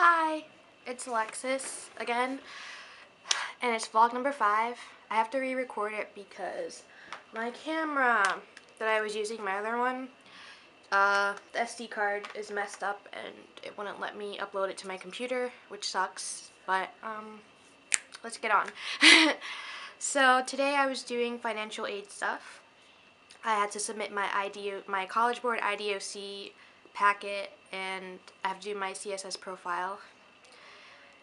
Hi, it's Alexis again, and it's vlog number 5. I have to re-record it because my camera that I was using, my other one, the SD card is messed up and it wouldn't let me upload it to my computer, which sucks, but let's get on. So today I was doing financial aid stuff. I had to submit my College Board IDOC packet, and I have to do my CSS profile.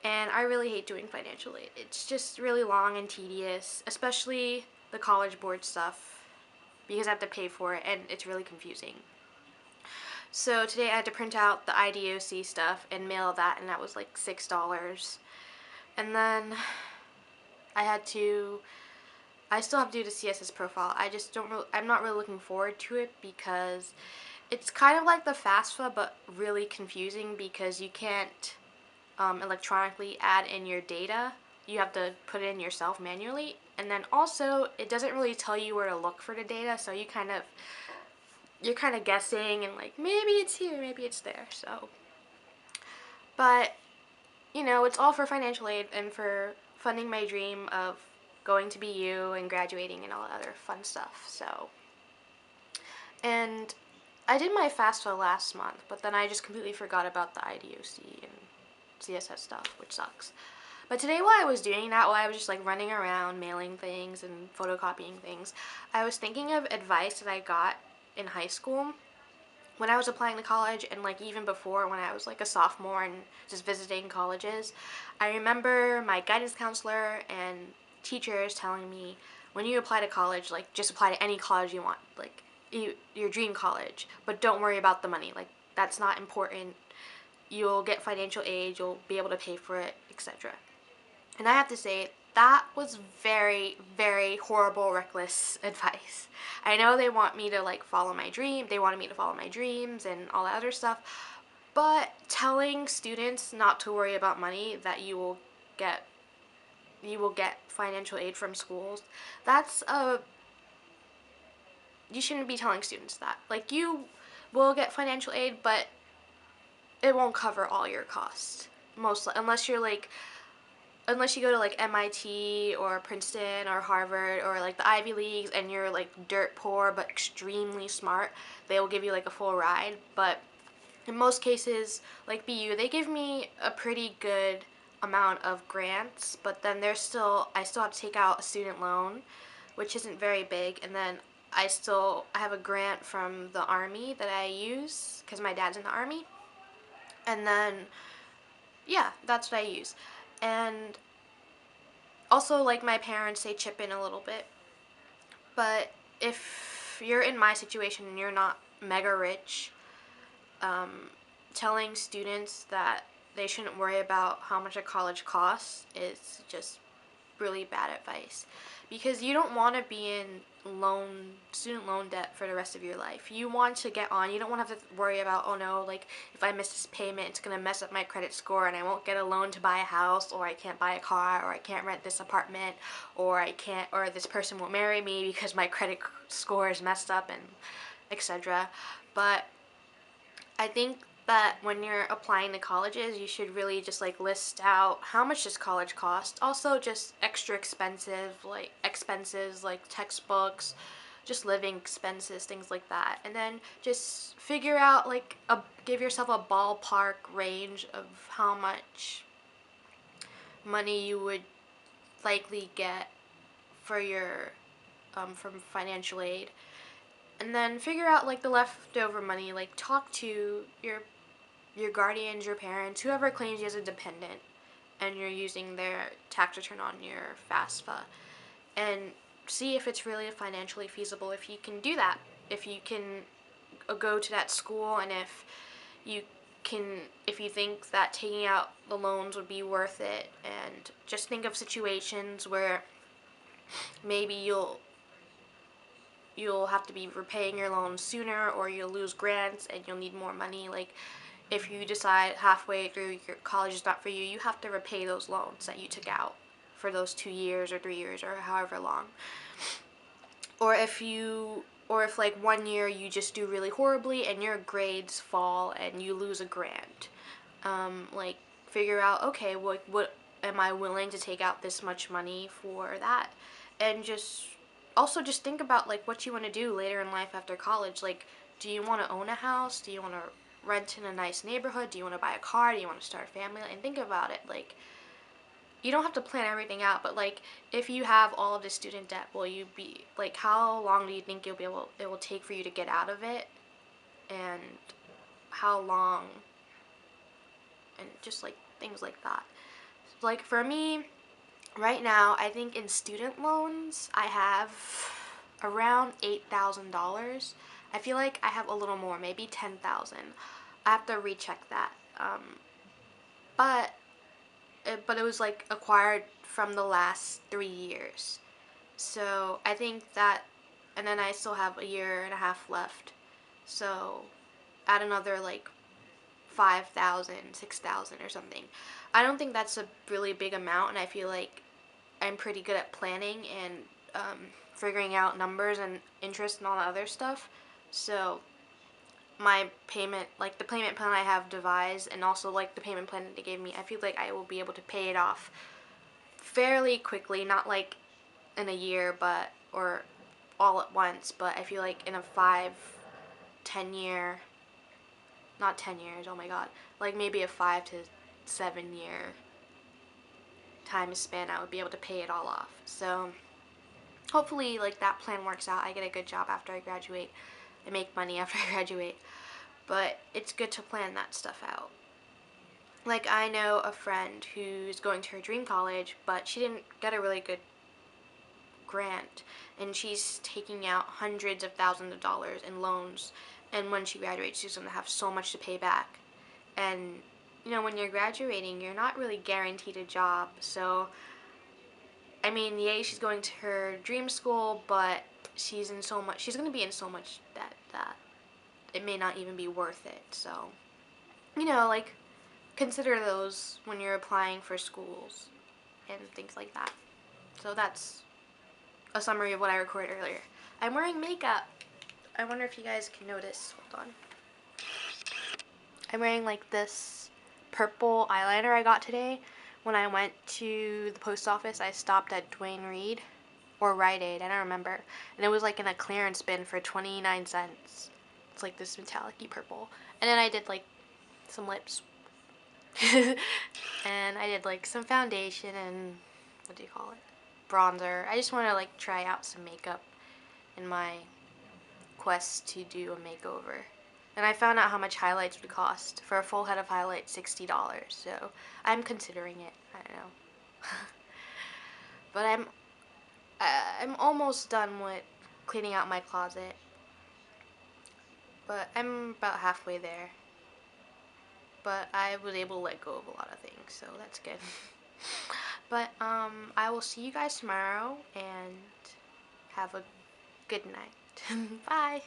And I really hate doing financial aid. It's just really long and tedious, especially the College Board stuff, because I have to pay for it and it's really confusing. So today I had to print out the IDOC stuff and mail that, and that was like $6. And then I still have to do the CSS profile. I'm not really looking forward to it because it's kind of like the FAFSA but really confusing because you can't electronically add in your data. You have to put it in yourself manually, and then also it doesn't really tell you where to look for the data, so you're kind of guessing and like maybe it's here, maybe it's there. So, but it's all for financial aid and for funding my dream of going to BU and graduating and all that other fun stuff. So, and I did my FAFSA last month, but then I just completely forgot about the IDOC and CSS stuff, which sucks. But today while I was doing that, while I was just like running around mailing things and photocopying things, I was thinking of advice that I got in high school when I was applying to college, and like even before when I was like a sophomore and just visiting colleges. I remember my guidance counselor and teachers telling me, when you apply to college, like just apply to any college you want, like your dream college, but don't worry about the money. Like that's not important. You'll get financial aid, you'll be able to pay for it, etc. And I have to say, that was very, very horrible, reckless advice. I know they want me to like follow my dream, they wanted me to follow my dreams and all that other stuff, but telling students not to worry about money, that get you will get financial aid from schools, that's a you shouldn't be telling students that. Like, you will get financial aid, but it won't cover all your costs. Mostly, unless you go to like MIT or Princeton or Harvard or like the Ivy Leagues and you're like dirt poor but extremely smart, they will give you like a full ride. But in most cases, like BU, they give me a pretty good amount of grants, but then I still have to take out a student loan, which isn't very big, and then I have a grant from the Army that I use because my dad's in the Army. And then yeah, that's what I use. And also, like, my parents, they chip in a little bit. But if you're in my situation and you're not mega rich, telling students that they shouldn't worry about how much a college costs is just really bad advice, because you don't want to be in student loan debt for the rest of your life. You want to get on. You don't want to have to worry about, oh no, like if I miss this payment, it's gonna mess up my credit score and I won't get a loan to buy a house, or I can't buy a car, or I can't rent this apartment, or this person won't marry me because my credit score is messed up, and etc. But I think that when you're applying to colleges, you should really just like list out how much does college cost. Also, just extra expenses like textbooks, just living expenses, things like that. And then just figure out give yourself a ballpark range of how much money you would likely get for your from financial aid, and then figure out like the leftover money. Like, talk to your guardians, your parents, whoever claims you as a dependent, and you're using their tax return on your FAFSA, and see if it's really financially feasible, if you can do that, if you can go to that school, and you if you think that taking out the loans would be worth it. And just think of situations where maybe you'll have to be repaying your loans sooner, or you'll lose grants and you'll need more money. Like, if you decide halfway through your college is not for you, you have to repay those loans that you took out for those 2 years or 3 years or however long. Or if like 1 year you just do really horribly and your grades fall and you lose a grant, like figure out, okay, what am I willing to take out this much money for that? And just think about like what you want to do later in life after college. Like, do you want to own a house? Do you want to rent in a nice neighborhood? Do you want to buy a car? Do you want to start a family? And think about it. Like, you don't have to plan everything out, but like if you have all of this student debt, will you be like, how long do you think it will take for you to get out of it? And how long, and just like things like that. Like for me, right now, I think in student loans, I have around $8,000. I feel like I have a little more, maybe 10,000. I have to recheck that. But but it was like acquired from the last 3 years. So I think that, and then I still have a year and a half left. So add another like 5,000, 6,000 or something. I don't think that's a really big amount, and I feel like I'm pretty good at planning and figuring out numbers and interest and all that other stuff. So my payment, like the payment plan I have devised, and also like the payment plan that they gave me, I feel like I will be able to pay it off fairly quickly, not like in a year, but or all at once, but I feel like in a 5, 10 year, not 10 years, oh my god, like maybe a 5 to 7 year time span, I would be able to pay it all off. So hopefully like that plan works out. I get a good job after I graduate. I make money after I graduate. But it's good to plan that stuff out. Like I know a friend who's going to her dream college, but she didn't get a really good grant, and she's taking out hundreds of thousands of dollars in loans, and when she graduates she's going to have so much to pay back. And you know, when you're graduating, you're not really guaranteed a job. So I mean, yay, she's going to her dream school, but she's going to be in so much debt that it may not even be worth it. So, you know, like, consider those when you're applying for schools and things like that. So that's a summary of what I recorded earlier. I'm wearing makeup. I wonder if you guys can notice. Hold on. I'm wearing like this purple eyeliner I got today. When I went to the post office, I stopped at Dwayne Reed or Rite Aid, I don't remember. And it was like in a clearance bin for 29 cents. It's like this metallic-y purple. And then I did like some lips. And I did like some foundation and, what do you call it? Bronzer. I just want to like try out some makeup in my quest to do a makeover. And I found out how much highlights would cost. For a full head of highlights, $60. So I'm considering it. I don't know. But I'm almost done with cleaning out my closet. But I'm about halfway there. But I was able to let go of a lot of things, so that's good. But I will see you guys tomorrow, and have a good night. Bye.